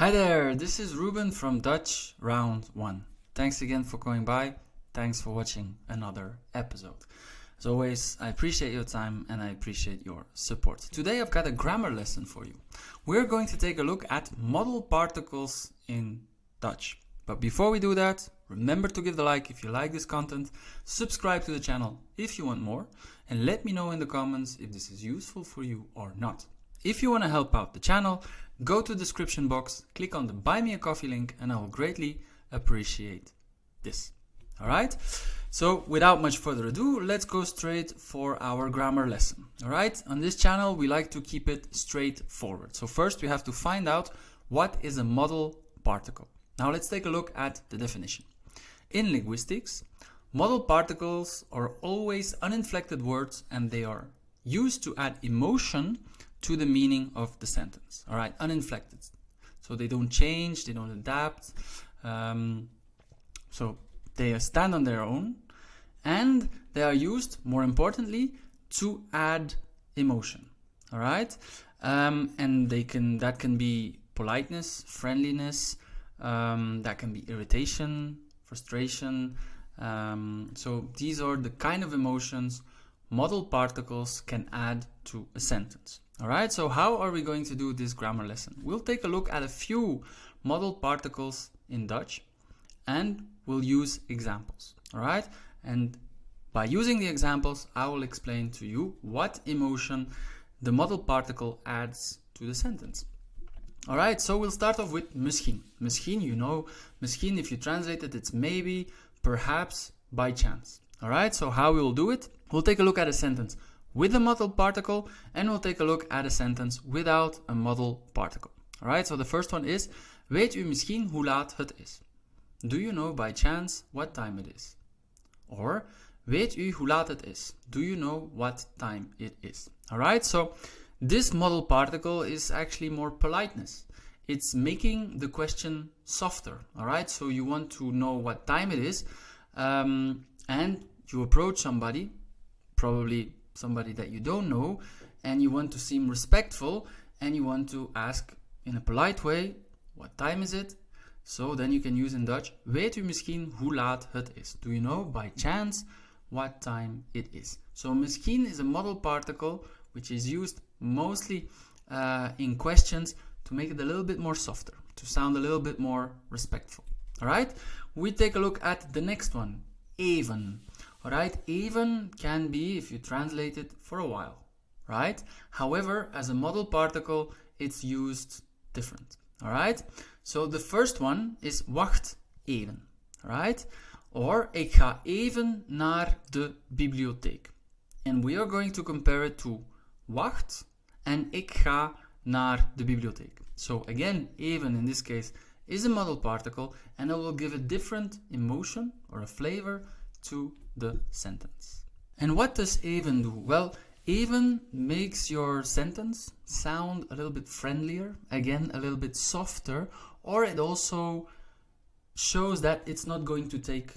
Hi there, this is Ruben from Dutch Round 1. Thanks again for going by. Thanks for watching another episode. As always, I appreciate your time and I appreciate your support. Today I've got a grammar lesson for you. We're going to take a look at modal particles in Dutch. But before we do that, remember to give the like if you like this content, subscribe to the channel if you want more, and let me know in the comments if this is useful for you or not. If you want to help out the channel, go to the description box, click on the Buy Me a Coffee link, and I will greatly appreciate this. Alright? So without much further ado, let's go straight for our grammar lesson. Alright? On this channel, we like to keep it straightforward. So first we have to find out what is a modal particle. Now let's take a look at the definition. In linguistics, modal particles are always uninflected words and they are used to add emotion to the meaning of the sentence. All right, uninflected. So they don't change, they don't adapt. So they stand on their own, and they are used, more importantly, to add emotion. All right, and that can be politeness, friendliness. That can be irritation, frustration. So these are the kind of emotions modal particles can add to a sentence. Alright, so how are we going to do this grammar lesson? We'll take a look at a few modal particles in Dutch and we'll use examples. Alright, and by using the examples, I will explain to you what emotion the modal particle adds to the sentence. Alright, so we'll start off with misschien. Misschien, you know, misschien, if you translate it, it's maybe, perhaps, by chance. Alright, so how we will do it? We'll take a look at a sentence with a modal particle and we'll take a look at a sentence without a modal particle. Alright, so the first one is, weet u misschien hoe laat het is? Do you know by chance what time it is? Or, weet u hoe laat het is? Do you know what time it is? Alright, so this modal particle is actually more politeness. It's making the question softer. Alright, so you want to know what time it is, and you approach somebody, probably somebody that you don't know, and you want to seem respectful and you want to ask in a polite way, what time is it? So then you can use in Dutch, weet u misschien hoe laat het is? Do you know by chance what time it is? So misschien is a modal particle which is used mostly in questions to make it a little bit more softer, to sound a little bit more respectful. Alright, we take a look at the next one, even. Alright, even can be, if you translate it, for a while, right? However, as a modal particle, it's used different, alright? So the first one is wacht even, right? Or ik ga even naar de bibliotheek. And we are going to compare it to wacht and ik ga naar de bibliotheek. So again, even in this case is a modal particle and it will give a different emotion or a flavor to the sentence. And what does even do? Well, even makes your sentence sound a little bit friendlier, again, a little bit softer, or it also shows that it's not going to take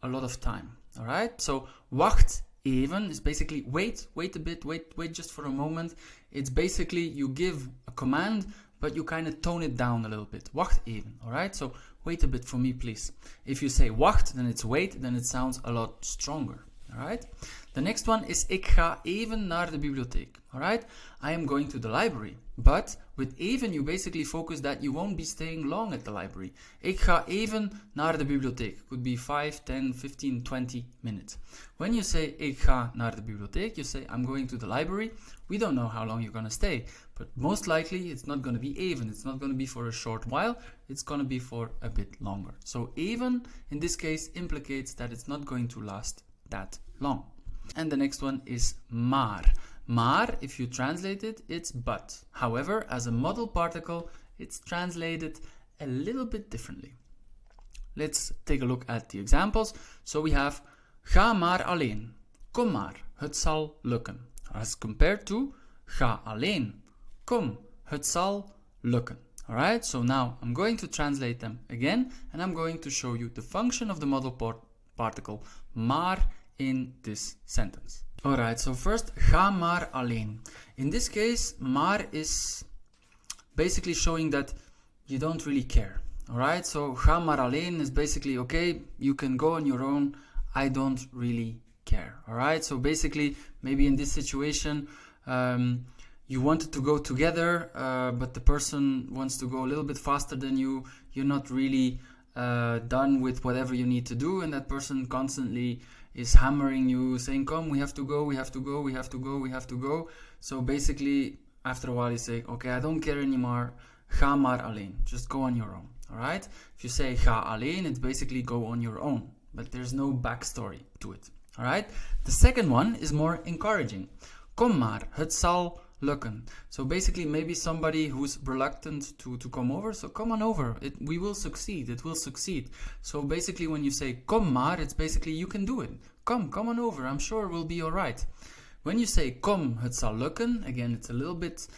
a lot of time. All right? So, wacht even is basically wait a bit, wait just for a moment. It's basically you give a command, but you kind of tone it down a little bit. Wacht even, all right? So wait a bit for me, please. If you say wacht, then it's wait, then it sounds a lot stronger, all right? The next one is ik ga even naar de bibliotheek, all right? I am going to the library. But with even, you basically focus that you won't be staying long at the library. Ik ga even naar de bibliotheek. Could be 5, 10, 15, 20 minutes. When you say ik ga naar de bibliotheek, you say I'm going to the library. We don't know how long you're going to stay. But most likely it's not going to be even. It's not going to be for a short while. It's going to be for a bit longer. So even, in this case, implicates that it's not going to last that long. And the next one is maar. Maar, if you translate it, it's but. However, as a modal particle, it's translated a little bit differently. Let's take a look at the examples. So we have, ga maar alleen. Kom maar, het zal lukken. As compared to, ga alleen. Kom, het zal lukken. Alright, so now I'm going to translate them again, and I'm going to show you the function of the modal particle, maar, in this sentence. Alright, so first, ga maar alleen. In this case, maar is basically showing that you don't really care. Alright, so ga maar alleen is basically, okay, you can go on your own, I don't really care. Alright, so basically, maybe in this situation, you wanted to go together, but the person wants to go a little bit faster than you. You're not really done with whatever you need to do, and that person constantly is hammering you, saying, come, we have to go, we have to go, we have to go, we have to go. So basically, after a while you say, okay, I don't care anymore, ga maar alleen, just go on your own. Alright? If you say ga alleen, it's basically go on your own, but there's no backstory to it. Alright? The second one is more encouraging. Kom maar, het zal lukken. So basically, maybe somebody who's reluctant to come over, so come on over. We will succeed. It will succeed. So basically, when you say kom maar, it's basically you can do it. Come on over. I'm sure we'll be alright. When you say kom, het zal lukken, again, it's a little bit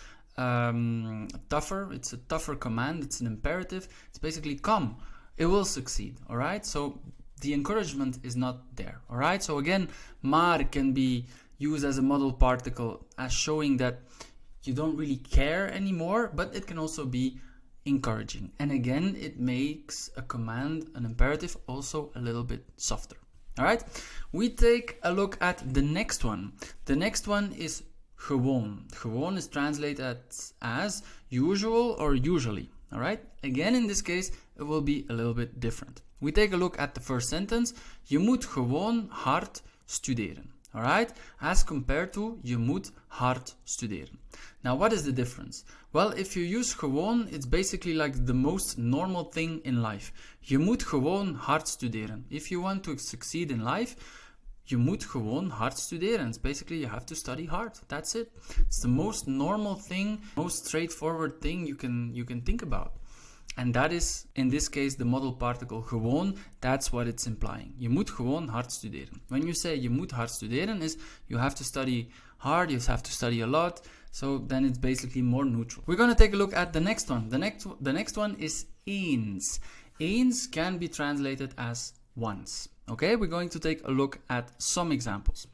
tougher. It's a tougher command. It's an imperative. It's basically come. It will succeed. Alright? So the encouragement is not there. Alright? So again, maar can be used as a modal particle as showing that you don't really care anymore, but it can also be encouraging. And again, it makes a command, an imperative, also a little bit softer. Alright? We take a look at the next one. The next one is gewoon. Gewoon is translated as usual or usually. Alright? Again, in this case, it will be a little bit different. We take a look at the first sentence. Je moet gewoon hard studeren. Alright? As compared to, je moet hard studeren. Now, what is the difference? Well, if you use gewoon, it's basically like the most normal thing in life. Je moet gewoon hard studeren. If you want to succeed in life, je moet gewoon hard studeren. It's basically you have to study hard. That's it. It's the most normal thing, most straightforward thing you can think about. And that is, in this case, the modal particle gewoon. That's what it's implying. Je moet gewoon hard studeren. When you say je moet hard studeren, is you have to study hard, you have to study a lot. So then it's basically more neutral. We're going to take a look at the next one. The next one is eens. Eens can be translated as once. Okay, we're going to take a look at some examples.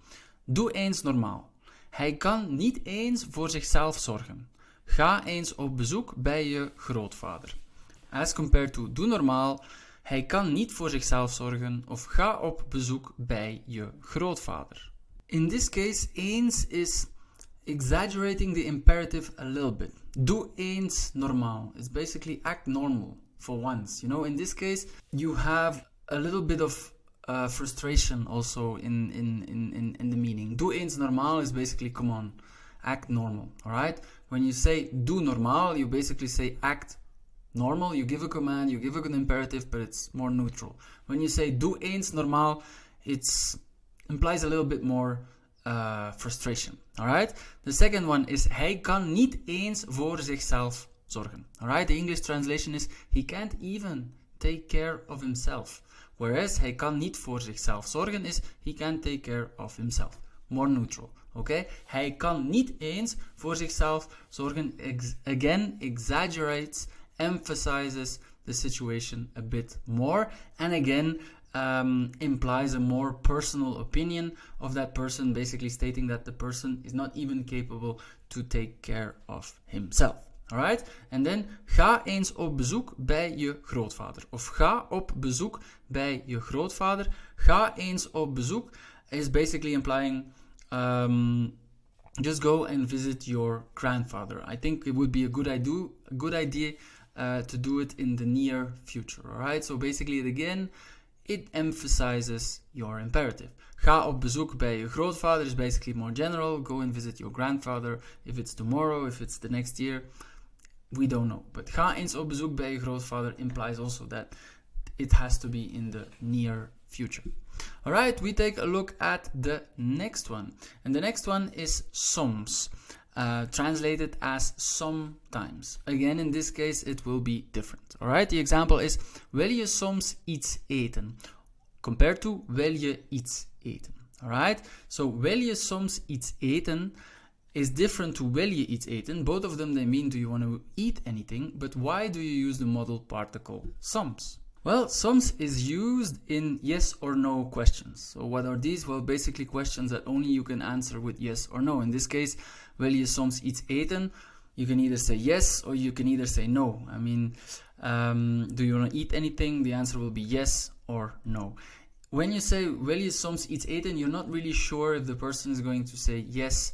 Doe eens normaal. Hij kan niet eens voor zichzelf zorgen. Ga eens op bezoek bij je grootvader. As compared to doe normaal, hij kan niet voor zichzelf zorgen of ga op bezoek bij je grootvader. In this case, eens is exaggerating the imperative a little bit. Doe eens normaal. It's basically act normal for once. You know, in this case, you have a little bit of frustration also in the meaning. Doe eens normaal is basically, come on, act normal. Alright? When you say doe normaal, you basically say act normal. You give a command, you give an imperative, but it's more neutral. When you say doe eens normaal, it implies a little bit more frustration. Alright? The second one is hij kan niet eens voor zichzelf zorgen. Alright? The English translation is he can't even take care of himself. Whereas hij kan niet voor zichzelf zorgen is he can't take care of himself. More neutral. Okay? Hij kan niet eens voor zichzelf zorgen. Again, exaggerates, emphasizes the situation a bit more, and again implies a more personal opinion of that person, basically stating that the person is not even capable to take care of himself. Alright? And then ga eens op bezoek bij je grootvader. Of ga op bezoek bij je grootvader. Ga eens op bezoek is basically implying just go and visit your grandfather. I think it would be a good idea to do it in the near future. Alright? So basically it emphasizes your imperative. Ga op bezoek bij je grootvader is basically more general. Go and visit your grandfather. If it's tomorrow, if it's the next year, we don't know. But ga eens op bezoek bij je grootvader implies also that it has to be in the near future. Alright, we take a look at the next one. And the next one is soms. Translated as sometimes. Again, in this case, it will be different. Alright, the example is wil je soms iets eten? Compared to wil je iets eten. Alright, so wil je soms iets eten is different to wil je iets eten. Both of them, they mean do you want to eat anything, but why do you use the modal particle soms? Well, soms is used in yes or no questions. So what are these? Well, basically questions that only you can answer with yes or no. In this case, wil je soms iets eten? You can either say yes or you can either say no. I mean, do you want to eat anything? The answer will be yes or no. When you say wil je soms iets eten, you're not really sure if the person is going to say yes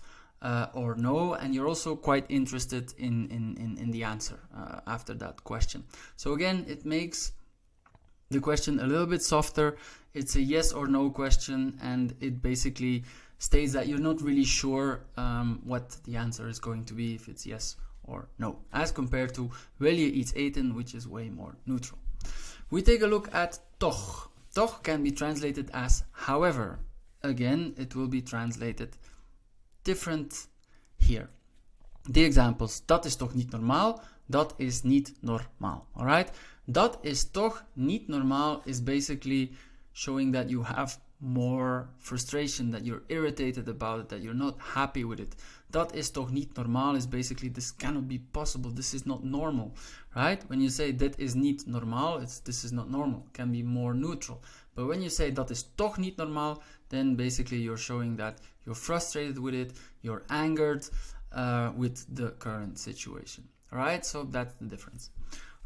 or no, and you're also quite interested in the answer after that question. So again, it makes the question a little bit softer. It's a yes or no question, and it basically states that you're not really sure what the answer is going to be, if it's yes or no, as compared to wil je iets eten, which is way more neutral. We take a look at toch. Toch can be translated as however. Again, it will be translated different here. The examples, dat is toch niet normaal, dat is niet normaal. Alright? Dat is toch niet normaal is basically showing that you have more frustration, that you're irritated about it, that you're not happy with it. Dat is toch niet normaal is basically this cannot be possible, this is not normal, right? When you say dit is niet normaal, it's this is not normal, can be more neutral. But when you say dat is toch niet normaal, then basically you're showing that you're frustrated with it, you're angered with the current situation. Alright, so that's the difference.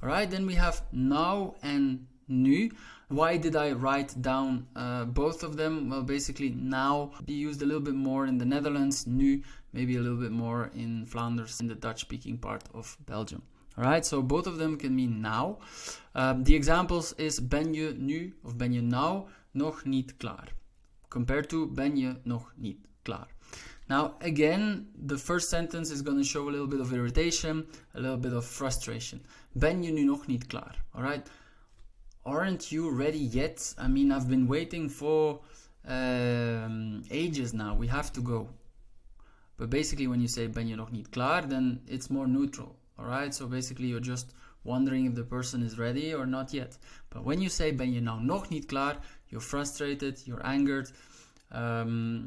Alright, then we have nou and nu. Why did I write down both of them? Well, basically now be used a little bit more in the Netherlands, nu maybe a little bit more in Flanders, in the Dutch-speaking part of Belgium. Alright, so both of them can mean now. The examples is ben je nu of ben je nou nog niet klaar. Compared to ben je nog niet klaar. Now again, the first sentence is going to show a little bit of irritation, a little bit of frustration. Ben je nu nog niet klaar? Alright. Aren't you ready yet? I mean, I've been waiting for ages now. We have to go. But basically, when you say ben je nog niet klaar, then it's more neutral. Alright, so basically you're just wondering if the person is ready or not yet. But when you say ben je nou nog niet klaar, you're frustrated, you're angered,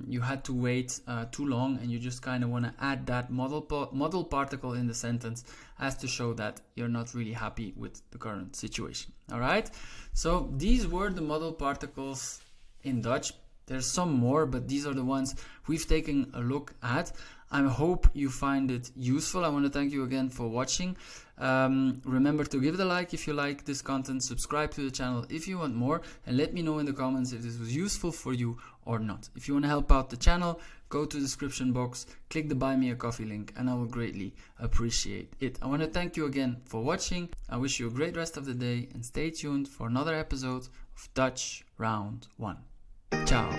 you had to wait too long, and you just kind of want to add that modal particle in the sentence as to show that you're not really happy with the current situation. Alright, so these were the modal particles in Dutch. There's some more, but these are the ones we've taken a look at. I hope you find it useful. I want to thank you again for watching. Remember to give it a like if you like this content, subscribe to the channel if you want more, and let me know in the comments if this was useful for you or not. If you want to help out the channel, go to the description box, click the buy me a coffee link, and I will greatly appreciate it. I want to thank you again for watching. I wish you a great rest of the day, and stay tuned for another episode of Dutch Round 1. Ciao.